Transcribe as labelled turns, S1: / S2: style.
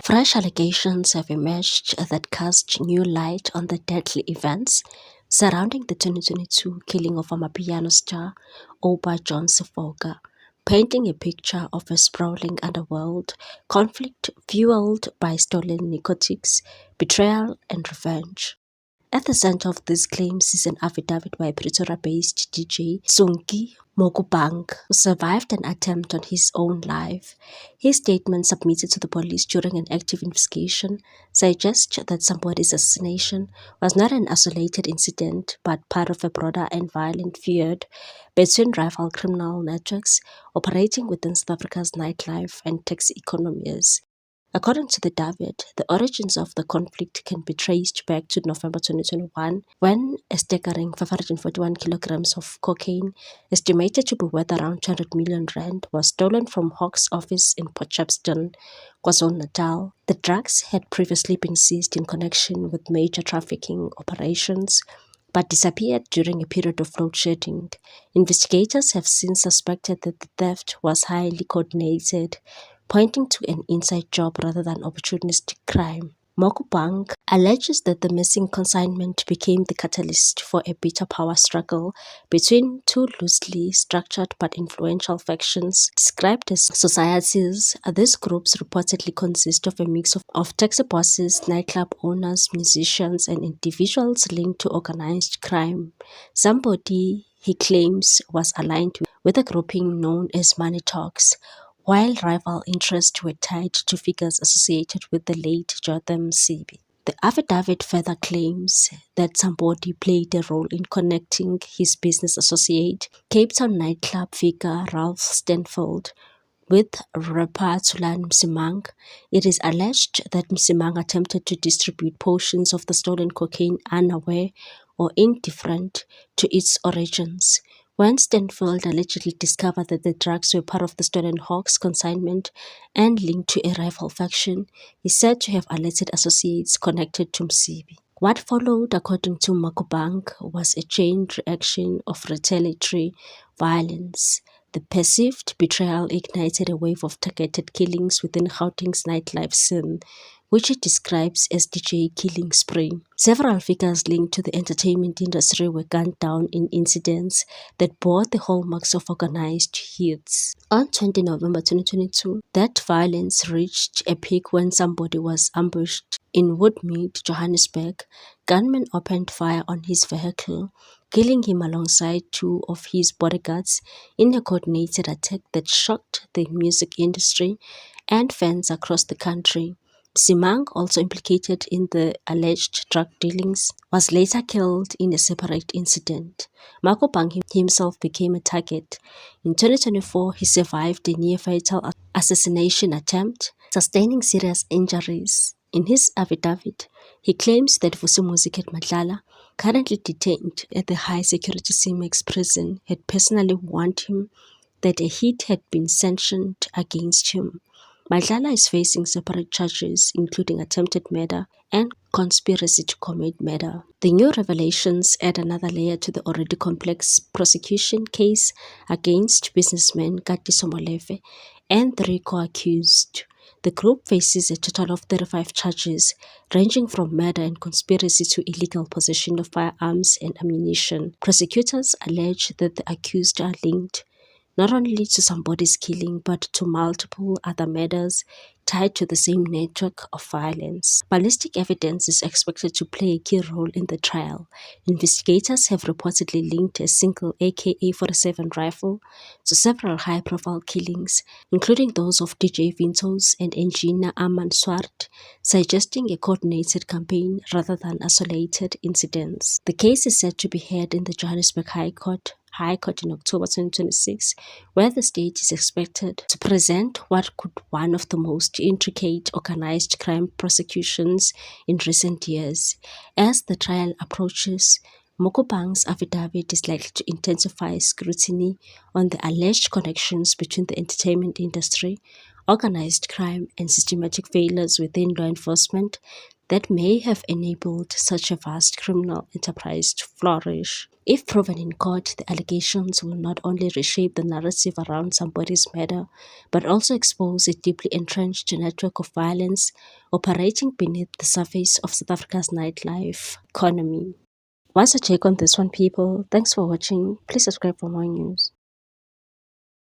S1: Fresh allegations have emerged that cast new light on the deadly events surrounding the 2022 killing of Amapiano star Oba John Sefoka, painting a picture of a sprawling underworld, conflict fueled by stolen narcotics, betrayal, and revenge. At the center of these claims is an affidavit by Pretoria-based DJ Sonki Mokubang, who survived an attempt on his own life. His statement submitted to the police during an active investigation suggests that somebody's assassination was not an isolated incident but part of a broader and violent feud between rival criminal networks operating within South Africa's nightlife and taxi economies. According to the David, the origins of the conflict can be traced back to November 2021 when a staggering 541 kilograms of cocaine, estimated to be worth around 200 million rand, was stolen from Hawk's office in Port Shepstone, KwaZulu-Natal. The drugs had previously been seized in connection with major trafficking operations but disappeared during a period of load shedding. Investigators have since suspected that the theft was highly coordinated, pointing to an inside job rather than opportunistic crime. Mokubang alleges that the missing consignment became the catalyst for a bitter power struggle between two loosely structured but influential factions described as societies. These groups reportedly consist of a mix of taxi bosses, nightclub owners, musicians, and individuals linked to organized crime. Somebody, he claims, was aligned with a grouping known as Money Talks, while rival interests were tied to figures associated with the late Jotham Msibi. The affidavit further claims that somebody played a role in connecting his business associate, Cape Town nightclub figure Ralph Stanfield, with rapper Thulan Msimang. It is alleged that Msimang attempted to distribute portions of the stolen cocaine unaware or indifferent to its origins. When Stanfield allegedly discovered that the drugs were part of the stolen Hawks consignment and linked to a rival faction, he said to have alerted associates connected to Msibi. What followed, according to Mokubang, was a chain reaction of retaliatory violence. The perceived betrayal ignited a wave of targeted killings within Gauteng's nightlife scene, which it describes as DJ killing spree. Several figures linked to the entertainment industry were gunned down in incidents that bore the hallmarks of organized hits. On 20 November 2022, that violence reached a peak when somebody was ambushed in Woodmead, Johannesburg. Gunmen opened fire on his vehicle, killing him alongside two of his bodyguards in a coordinated attack that shocked the music industry and fans across the country. Msimang, also implicated in the alleged drug dealings, was later killed in a separate incident. Mokubang himself became a target. In 2024, he survived a near-fatal assassination attempt, sustaining serious injuries. In his affidavit, he claims that Vusi Musiket Madlala, currently detained at the high-security CMX prison, had personally warned him that a hit had been sanctioned against him. Madlala is facing separate charges, including attempted murder and conspiracy to commit murder. The new revelations add another layer to the already complex prosecution case against businessman Katiso Molefe and 3 co-accused. The group faces a total of 35 charges, ranging from murder and conspiracy to illegal possession of firearms and ammunition. Prosecutors allege that the accused are linked not only to somebody's killing but to multiple other murders tied to the same network of violence. Ballistic evidence is expected to play a key role in the trial. Investigators have reportedly linked a single AK-47 rifle to several high-profile killings, including those of DJ Vintos and engineer Aman Swart, suggesting a coordinated campaign rather than isolated incidents. The case is set to be heard in the Johannesburg High Court in October 2026, where the state is expected to present what could one of the most intricate organized crime prosecutions in recent years. As the trial approaches, Mokubang's affidavit is likely to intensify scrutiny on the alleged connections between the entertainment industry, organized crime, and systematic failures within law enforcement that may have enabled such a vast criminal enterprise to flourish. If proven in court, the allegations will not only reshape the narrative around somebody's murder, but also expose a deeply entrenched network of violence operating beneath the surface of South Africa's nightlife economy. What's your take on this one, people? Thanks for watching. Please subscribe for more news.